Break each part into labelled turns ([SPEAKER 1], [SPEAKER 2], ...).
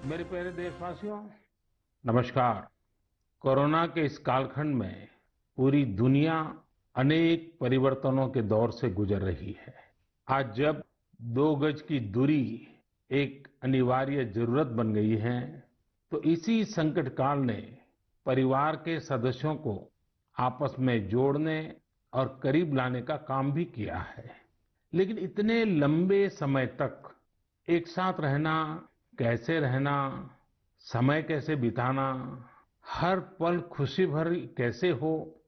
[SPEAKER 1] मेरे प्यारे देशवासियों, नमस्कार। कोरोना के इस कालखंड में पूरी दुनिया अनेक परिवर्तनों के दौर से गुजर रही है। आज जब 2 गज की दूरी एक अनिवार्य जरूरत बन गई है, तो इसी संकट काल ने परिवार के सदस्यों को आपस में जोड़ने और करीब लाने का काम भी किया है। लेकिन इतने लंबे समय तक एक साथ रहना, कैसे रहना, समय कैसे बिताना, हर पल खुशी भरी कैसे हो,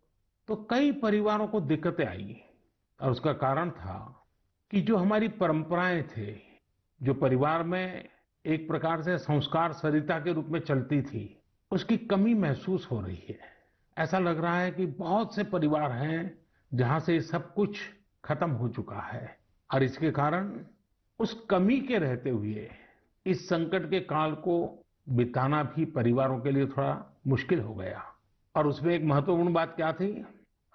[SPEAKER 1] तो कई परिवारों को दिक्कतें आई। और उसका कारण था कि जो हमारी परंपराएं थे, जो परिवार में एक प्रकार से संस्कार सरिता के रूप में चलती थी, उसकी कमी महसूस हो रही है। ऐसा लग रहा है कि बहुत से परिवार हैं जहां से सब कुछ खत्म हो चुका है, और इसके कारण उस कमी के रहते हुए इस संकट के काल को बिताना भी परिवारों के लिए थोड़ा मुश्किल हो गया। और उसमें एक महत्वपूर्ण बात क्या थी?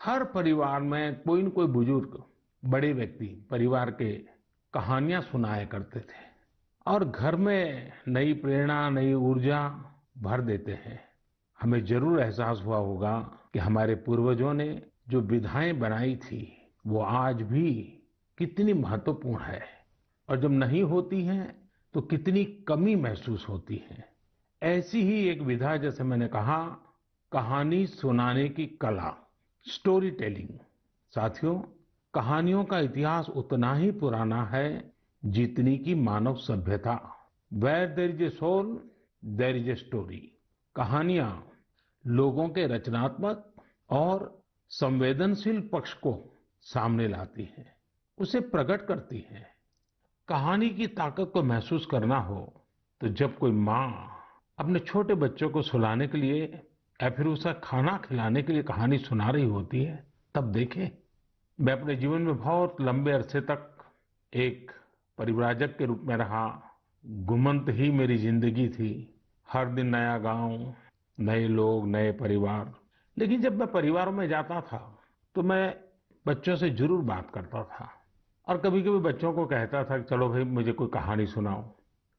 [SPEAKER 1] हर परिवार में कोई न कोई बुजुर्ग, बड़े व्यक्ति परिवार के कहानियां सुनाया करते थे और घर में नई प्रेरणा, नई ऊर्जा भर देते हैं। हमें जरूर एहसास हुआ होगा कि हमारे पूर्वजों ने जो विधाएं बनाई थी, वो आज भी कितनी महत्वपूर्ण है, और जब नहीं होती हैं तो कितनी कमी महसूस होती है। ऐसी ही एक विधा, जैसे मैंने कहा, कहानी सुनाने की कला, स्टोरी टेलिंग। साथियों, कहानियों का इतिहास उतना ही पुराना है जितनी की मानव सभ्यता। Where there is a soul, there is a story. कहानियां लोगों के रचनात्मक और संवेदनशील पक्ष को सामने लाती हैं, उसे प्रकट करती हैं। कहानी की ताकत को महसूस करना हो तो जब कोई माँ अपने छोटे बच्चों को सुलाने के लिए या फिर उसे खाना खिलाने के लिए कहानी सुना रही होती है, तब देखें। मैं अपने जीवन में बहुत लंबे अरसे तक एक परिव्राजक के रूप में रहा। घुमंत ही मेरी जिंदगी थी। हर दिन नया गांव, नए लोग, नए परिवार। लेकिन जब मैं परिवारों में जाता था तो मैं बच्चों से जरूर बात करता था, और कभी कभी बच्चों को कहता था कि चलो भाई मुझे कोई कहानी सुनाओ।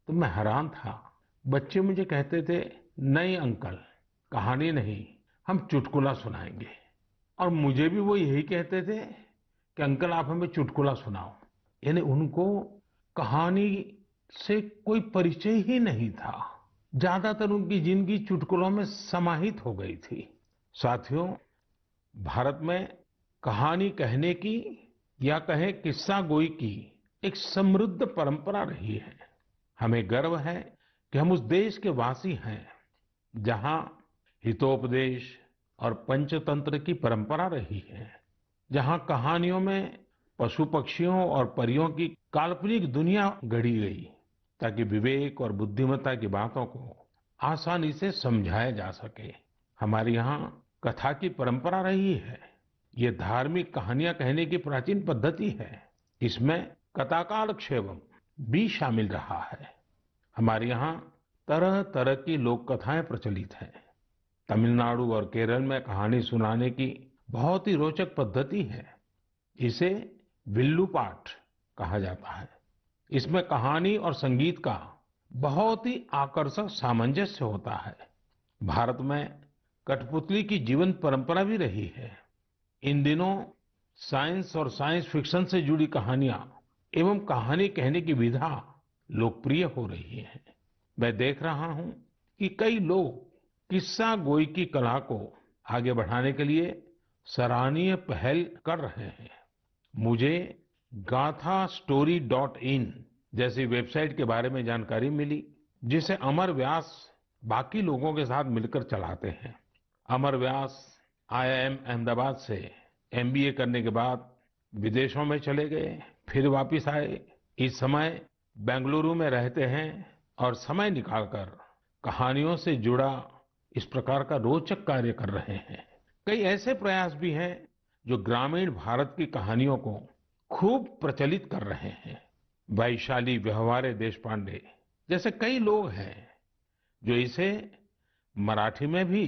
[SPEAKER 1] तो मैं हैरान था। बच्चे मुझे कहते थे, नहीं अंकल, कहानी नहीं, हम चुटकुला सुनाएंगे। और मुझे भी वो यही कहते थे कि अंकल आप हमें चुटकुला सुनाओ। यानी उनको कहानी से कोई परिचय ही नहीं था। ज्यादातर उनकी जिंदगी चुटकुलों में समाहित हो गई थी। साथियों, भारत में कहानी कहने की, या कहें किस्सा गोई की, एक समृद्ध परंपरा रही है। हमें गर्व है कि हम उस देश के वासी हैं जहां हितोपदेश और पंचतंत्र की परंपरा रही है, जहां कहानियों में पशु पक्षियों और परियों की काल्पनिक दुनिया गढ़ी गई, ताकि विवेक और बुद्धिमत्ता की बातों को आसानी से समझाया जा सके। हमारे यहाँ कथा की परंपरा रही है। ये धार्मिक कहानियां कहने की प्राचीन पद्धति है। इसमें कथाकालक्षेवम भी शामिल रहा है। हमारे यहाँ तरह तरह की लोक कथाएं प्रचलित हैं। तमिलनाडु और केरल में कहानी सुनाने की बहुत ही रोचक पद्धति है। इसे विल्लू पाठ कहा जाता है। इसमें कहानी और संगीत का बहुत ही आकर्षक सामंजस्य होता है। भारत में कठपुतली की जीवंत परंपरा भी रही है। इन दिनों साइंस और साइंस फिक्शन से जुड़ी कहानियां एवं कहानी कहने की विधा लोकप्रिय हो रही है। मैं देख रहा हूं कि कई लोग किस्सा गोई की कला को आगे बढ़ाने के लिए सराहनीय पहल कर रहे हैं। मुझे gaathastory.in जैसी वेबसाइट के बारे में जानकारी मिली, जिसे अमर व्यास बाकी लोगों के साथ मिलकर चलाते हैं। अमर व्यास आईआईएम अहमदाबाद से एमबीए करने के बाद विदेशों में चले गए, फिर वापस आए। इस समय बेंगलुरु में रहते हैं और समय निकालकर कहानियों से जुड़ा इस प्रकार का रोचक कार्य कर रहे हैं। कई ऐसे प्रयास भी हैं जो ग्रामीण भारत की कहानियों को खूब प्रचलित कर रहे हैं। वैशाली व्यवहारे देशपांडे जैसे कई लोग हैं जो इसे मराठी में भी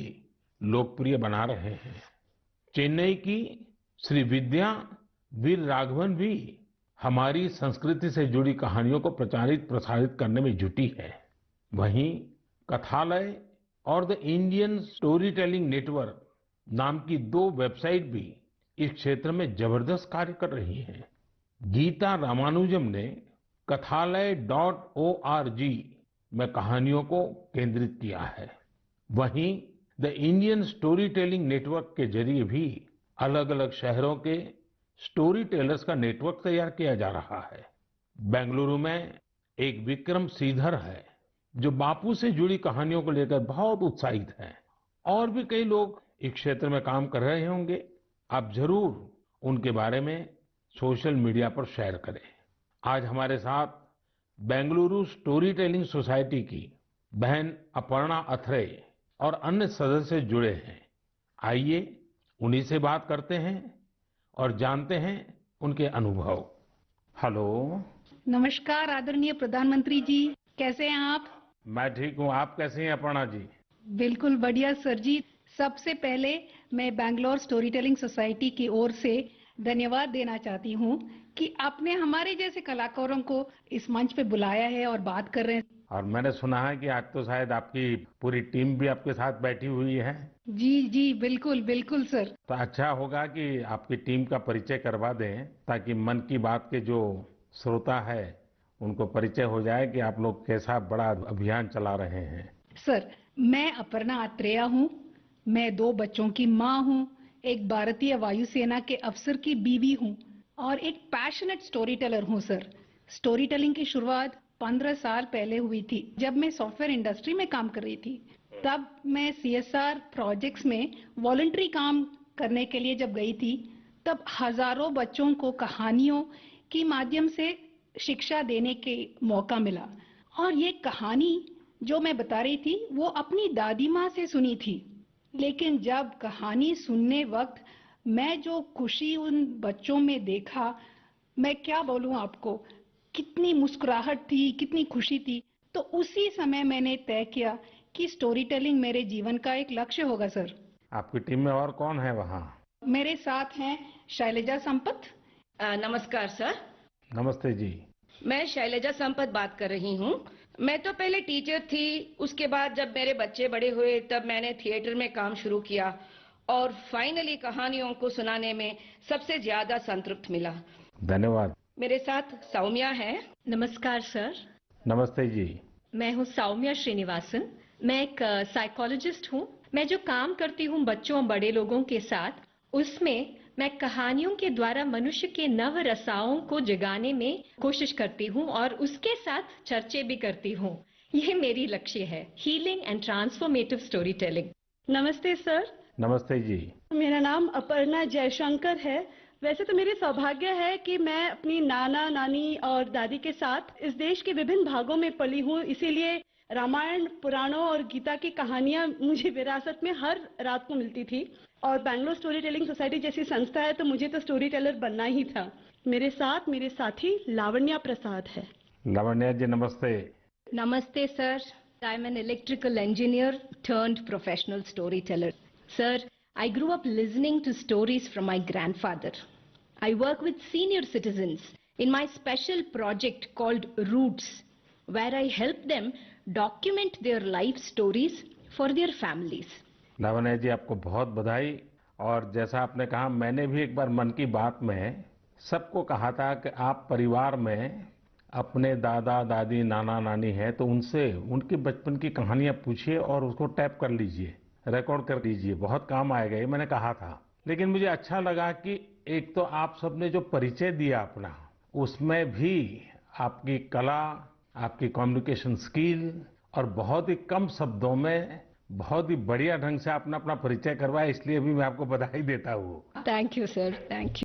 [SPEAKER 1] लोकप्रिय बना रहे हैं। चेन्नई की श्री विद्या वीर राघवन भी हमारी संस्कृति से जुड़ी कहानियों को प्रचारित प्रसारित करने में जुटी है। वहीं कथालय और the Indian story telling network नाम की 2 वेबसाइट भी इस क्षेत्र में जबरदस्त कार्य कर रही हैं। गीता रामानुजम ने kathalaya.org में कहानियों को केंद्रित किया है। वहीं the Indian story telling network के जरिए भी अलग अलग शहरों के स्टोरी टेलर्स का नेटवर्क तैयार किया जा रहा है। बेंगलुरु में एक विक्रम श्रीधर है जो बापू से जुड़ी कहानियों को लेकर बहुत उत्साहित हैं। और भी कई लोग इस क्षेत्र में काम कर रहे होंगे। आप जरूर उनके बारे में सोशल मीडिया पर शेयर करें। आज हमारे साथ बेंगलुरु स्टोरी टेलिंग सोसाइटी की बहन अपर्णा अथरे और अन्य सदस्य जुड़े हैं। आइए उन्हीं से बात करते हैं और जानते हैं उनके अनुभव। हेलो।
[SPEAKER 2] नमस्कार आदरणीय प्रधानमंत्री जी, कैसे हैं आप?
[SPEAKER 1] मैं ठीक हूँ। आप कैसे हैं अपर्णा जी?
[SPEAKER 2] बिल्कुल बढ़िया सर जी। सबसे पहले मैं बैंगलोर स्टोरी टेलिंग सोसाइटी की ओर से धन्यवाद देना चाहती हूँ कि आपने हमारे जैसे कलाकारों को इस मंच पे बुलाया है और बात कर रहे हैं।
[SPEAKER 1] और मैंने सुना है कि आज तो शायद आपकी पूरी टीम भी आपके साथ बैठी हुई है।
[SPEAKER 2] जी जी बिल्कुल बिल्कुल सर।
[SPEAKER 1] तो अच्छा होगा कि आपकी टीम का परिचय करवा दें ताकि मन की बात के जो श्रोता है उनको परिचय हो जाए कि आप लोग कैसा बड़ा अभियान चला रहे हैं।
[SPEAKER 2] सर, मैं अपर्णा अत्रेया हूँ। मैं 2 बच्चों की माँ हूँ, एक भारतीय वायुसेना के अफसर की बीवी हूँ और एक पैशनेट स्टोरी टेलर हूँ सर। स्टोरी टेलिंग की शुरुआत 15 साल पहले हुई थी जब मैं सॉफ्टवेयर इंडस्ट्री में काम कर रही थी। तब मैं सीएसआर प्रोजेक्ट्स में वॉलंटरी काम करने के लिए जब गई थी, तब हजारों बच्चों को कहानियों के माध्यम से शिक्षा देने के मौका मिला। और ये कहानी जो मैं बता रही थी वो अपनी दादी माँ से सुनी थी। लेकिन जब कहानी सुनने वक्त मैं जो खुशी उन बच्चों में देखा, मैं क्या बोलूं आपको, कितनी मुस्कुराहट थी, कितनी खुशी थी। तो उसी समय मैंने तय किया कि स्टोरी टेलिंग मेरे जीवन का एक लक्ष्य होगा सर।
[SPEAKER 1] आपकी टीम में और कौन है वहाँ?
[SPEAKER 2] मेरे साथ हैं शैलजा संपत।
[SPEAKER 3] नमस्कार सर।
[SPEAKER 1] नमस्ते जी।
[SPEAKER 3] मैं शैलजा संपत बात कर रही हूँ। मैं तो पहले टीचर थी, उसके बाद जब मेरे बच्चे बड़े हुए तब मैंने थिएटर में काम शुरू किया और फाइनली कहानियों को सुनाने में सबसे ज्यादा संतृप्त मिला।
[SPEAKER 1] धन्यवाद।
[SPEAKER 3] मेरे साथ सौम्या है।
[SPEAKER 4] नमस्कार सर।
[SPEAKER 1] नमस्ते जी।
[SPEAKER 4] मैं हूँ सौम्या श्रीनिवासन। मैं एक साइकोलॉजिस्ट हूँ। मैं जो काम करती हूँ बच्चों बड़े लोगों के साथ, उसमें मैं कहानियों के द्वारा मनुष्य के नव रसाओं को जगाने में कोशिश करती हूँ और उसके साथ चर्चे भी करती हूँ। ये मेरी लक्ष्य है, healing and transformative story telling.
[SPEAKER 5] नमस्ते सर।
[SPEAKER 1] नमस्ते जी।
[SPEAKER 5] मेरा नाम अपर्णा जयशंकर है। वैसे तो मेरी सौभाग्य है कि मैं अपनी नाना नानी और दादी के साथ इस देश के विभिन्न भागों में पली हूँ, इसीलिए रामायण, पुराणों और गीता की कहानियां मुझे विरासत में हर रात को मिलती थी। और बैंगलोर स्टोरी टेलिंग सोसाइटी जैसी संस्था है तो मुझे तो स्टोरी टेलर बनना ही था। मेरे साथ मेरे साथी लावण्या प्रसाद है।
[SPEAKER 1] लावण्या जी नमस्ते।
[SPEAKER 4] नमस्ते sir. I am an electrical engineer turned professional storyteller. Sir, I grew up listening to stories from my grandfather. I work with senior citizens in my special project called Roots, where I help them document their life stories for their families.
[SPEAKER 1] Lavanya ji आपको बहुत बधाई। और जैसा आपने कहा, मैंने भी एक बार मन की बात में सबको कहा था कि आप परिवार में अपने दादा दादी नाना नानी है तो उनसे उनके बचपन की कहानियां पूछिए और उसको टैप कर लीजिए, रिकॉर्ड कर लीजिए, बहुत काम आएगा, ये मैंने कहा था। लेकिन मुझे अच्छा लगा कि एक तो आप सबने जो परिचय दिया अपना, उसमें भी आपकी कला, आपकी कम्युनिकेशन स्किल और बहुत ही कम शब्दों में बहुत ही बढ़िया ढंग से आपने अपना परिचय करवाया, इसलिए भी मैं आपको बधाई देता हूँ।
[SPEAKER 4] Thank you, sir. Thank you.